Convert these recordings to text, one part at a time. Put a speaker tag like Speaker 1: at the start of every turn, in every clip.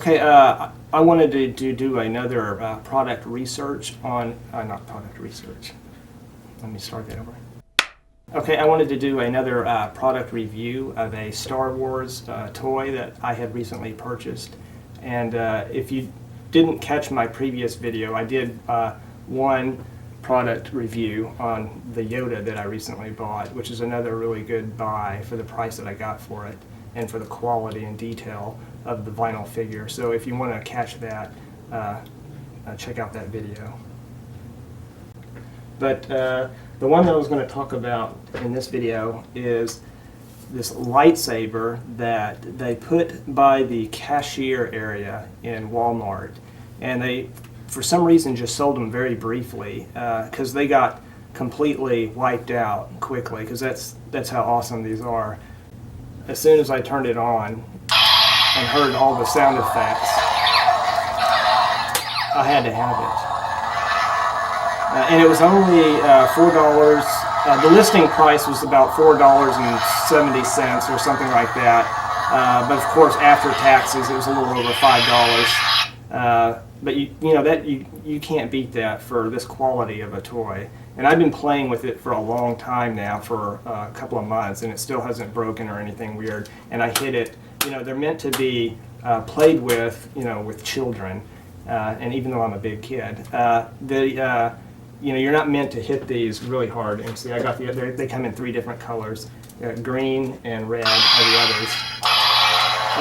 Speaker 1: Okay, I wanted to do another product research on, not product research. Let me start that over. Okay, I wanted to do another product review of a Star Wars toy that I had recently purchased. And if you didn't catch my previous video, I did one product review on the Yoda that I recently bought, which is another really good buy for the price that I got for it and for the quality and detail of the vinyl figure. So if you want to catch that, check out that video. But the one that I was going to talk about in this video is this lightsaber that they put by the cashier area in Walmart, and they for some reason just sold them very briefly because they got completely wiped out quickly, because that's how awesome these are. As soon as I turned it on and heard all the sound effects, I had to have it. And it was only $4. The listing price was about $4.70 or something like that. But of course, after taxes, it was a little over $5. But you can't beat that for this quality of a toy. And I've been playing with it for a long time now, for a couple of months, and it still hasn't broken or anything weird. And I hit it. They're meant to be played with, with children. And even though I'm a big kid, you're not meant to hit these really hard. And see, I got they come in 3 different colors. Green and red are the others.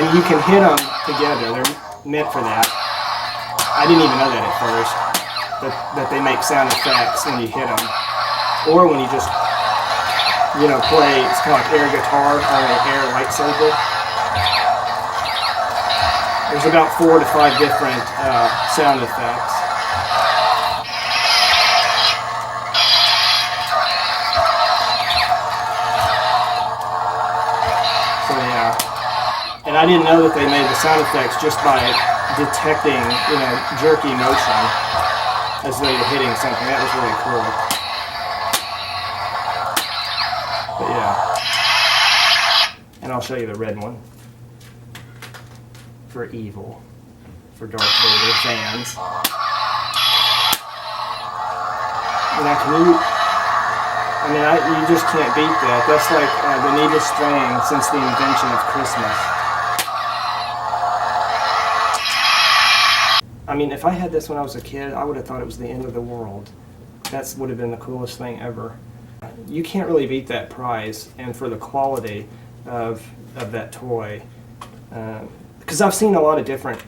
Speaker 1: And you can hit them together. They're meant for that. I didn't even know that at first, that they make sound effects when you hit them. Or when you just, play, it's kind of like air guitar or an air lightsaber. There's about 4 to 5 different sound effects. So yeah, and I didn't know that they made the sound effects just by detecting, jerky motion as though you're hitting something. That was really cool. But yeah, and I'll show you the red one for evil, for Darth Vader fans. You just can't beat that. That's like the neatest thing since the invention of Christmas. If I had this when I was a kid, I would have thought it was the end of the world. That would have been the coolest thing ever. You can't really beat that price, and for the quality of that toy. Because I've seen a lot of different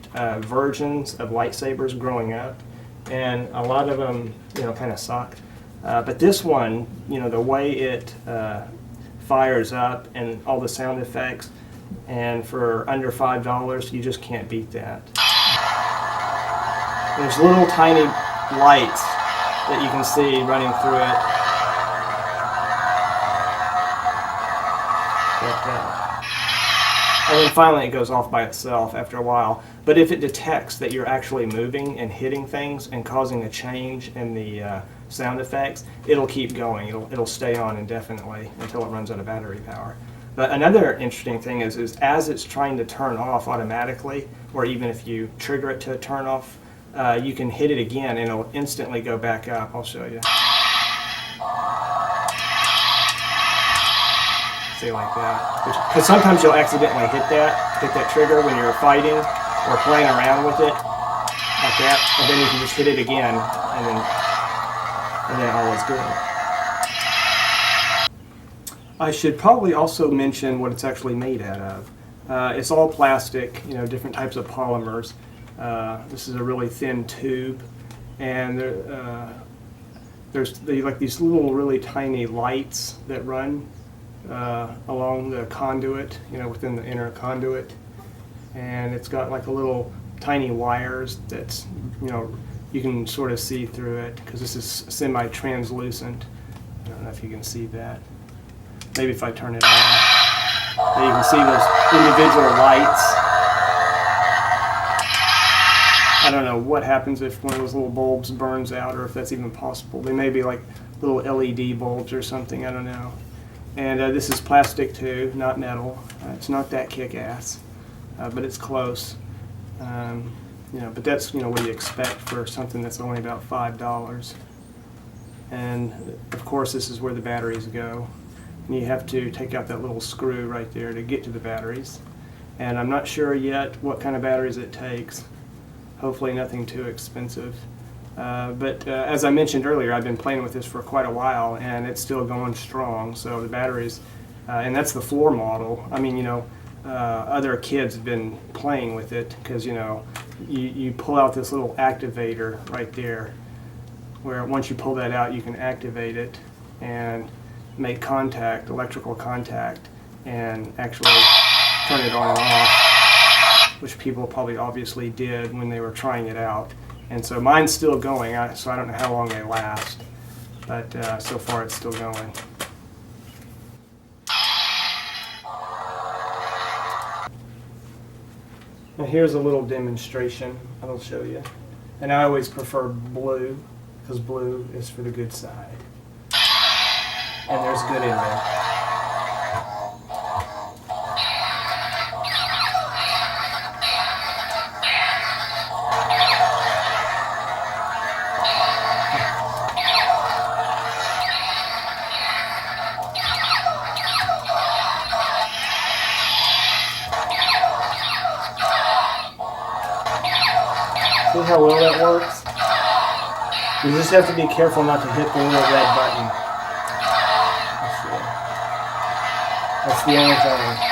Speaker 1: versions of lightsabers growing up, and a lot of them, kind of sucked. But this one, the way it fires up and all the sound effects, and for under $5, you just can't beat that. There's little tiny lights that you can see running through it. And then finally it goes off by itself after a while. But if it detects that you're actually moving and hitting things and causing a change in the sound effects, it'll keep going. It'll stay on indefinitely until it runs out of battery power. But another interesting thing is as it's trying to turn off automatically, or even if you trigger it to turn off, you can hit it again and it'll instantly go back up. I'll show you. See, like that. Because sometimes you'll accidentally hit that trigger when you're fighting or playing around with it, like that, and then you can just hit it again, and then all is good. I should probably also mention what it's actually made out of. It's all plastic, different types of polymers. This is a really thin tube, and there's like these little really tiny lights that run along the conduit, within the inner conduit, and it's got like a little tiny wires that's, you can sort of see through it, because this is semi-translucent. I don't know if you can see that. Maybe if I turn it on, then you can see those individual lights. I don't know what happens if one of those little bulbs burns out, or if that's even possible. They may be like little LED bulbs or something, I don't know. And this is plastic too, not metal. It's not that kick-ass, but it's close. But that's what you expect for something that's only about $5. And of course, this is where the batteries go. And you have to take out that little screw right there to get to the batteries. And I'm not sure yet what kind of batteries it takes. Hopefully nothing too expensive. But as I mentioned earlier, I've been playing with this for quite a while, and it's still going strong. So the batteries, and that's the 4 model. I mean, other kids have been playing with it because, you pull out this little activator right there, where once you pull that out, you can activate it and make contact, electrical contact, and actually turn it on and off, which people probably obviously did when they were trying it out. And so mine's still going, so I don't know how long they last, but so far it's still going. Now here's a little demonstration I'll show you. And I always prefer blue, because blue is for the good side. And there's good in there. See how well that works? You just have to be careful not to hit the little red button. That's the only thing.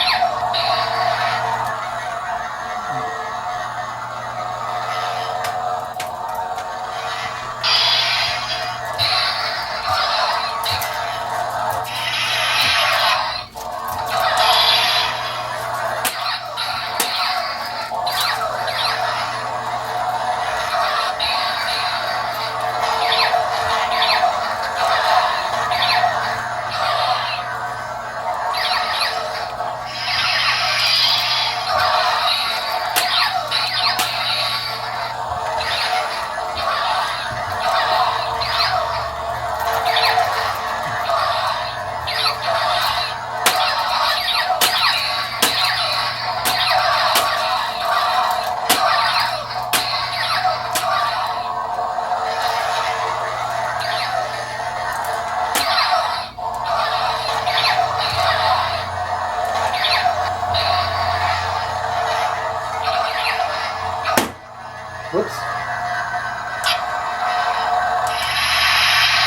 Speaker 1: Whoops.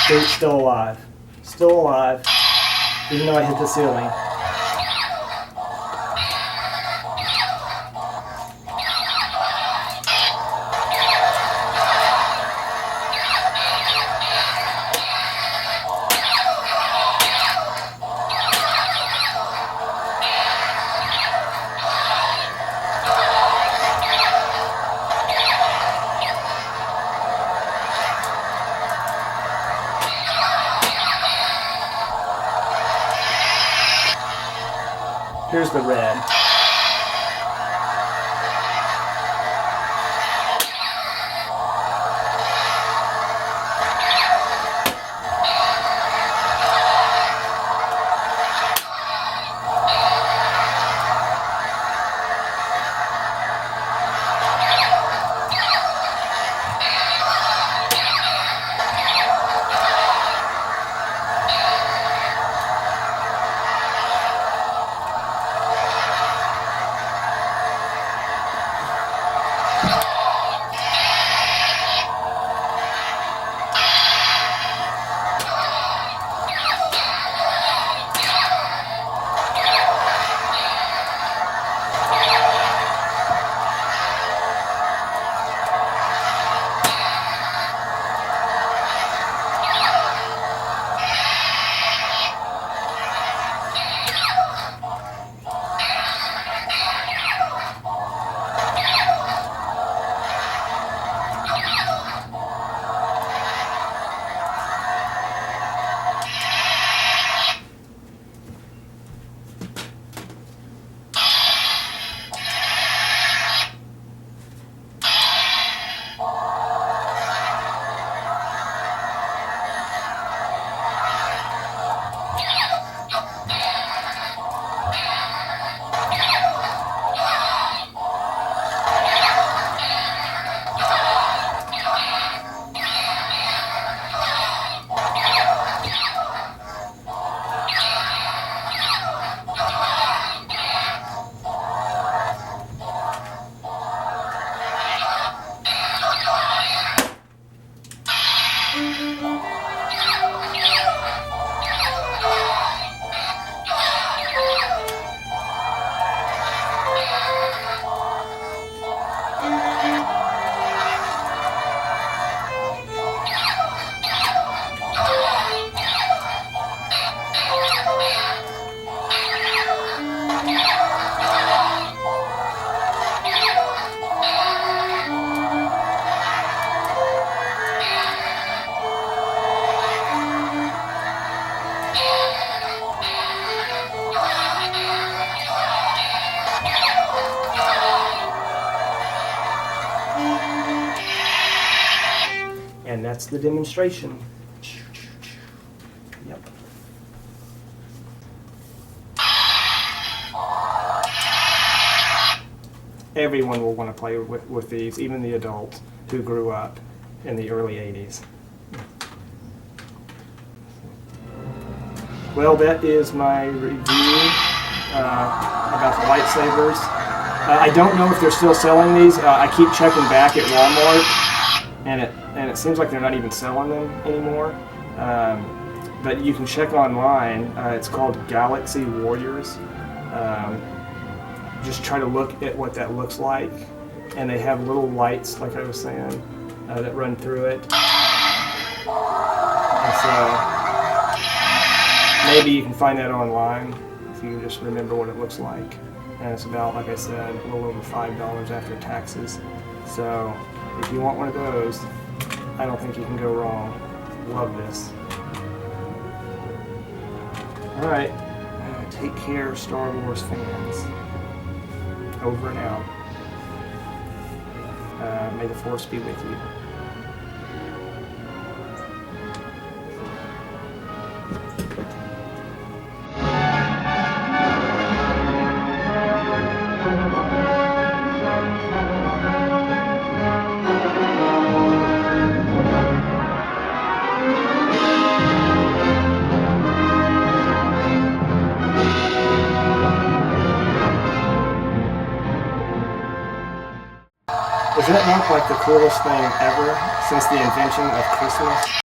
Speaker 1: So it's still alive. Still alive, even though I hit the ceiling. Here's the red. And that's the demonstration. Yep. Everyone will want to play with these, even the adults who grew up in the early 80s. Well, that is my review about the lightsabers. I don't know if they're still selling these. I keep checking back at Walmart, and it seems like they're not even selling them anymore. But you can check online. It's called Galaxy Warriors. Just try to look at what that looks like, and they have little lights, like I was saying, that run through it. And so maybe you can find that online if you just remember what it looks like. And it's about, like I said, a little over $5 after taxes. So if you want one of those, I don't think you can go wrong. Love this. All right, take care, Star Wars fans. Over and out. May the Force be with you. Is that not like the coolest thing ever since the invention of Christmas?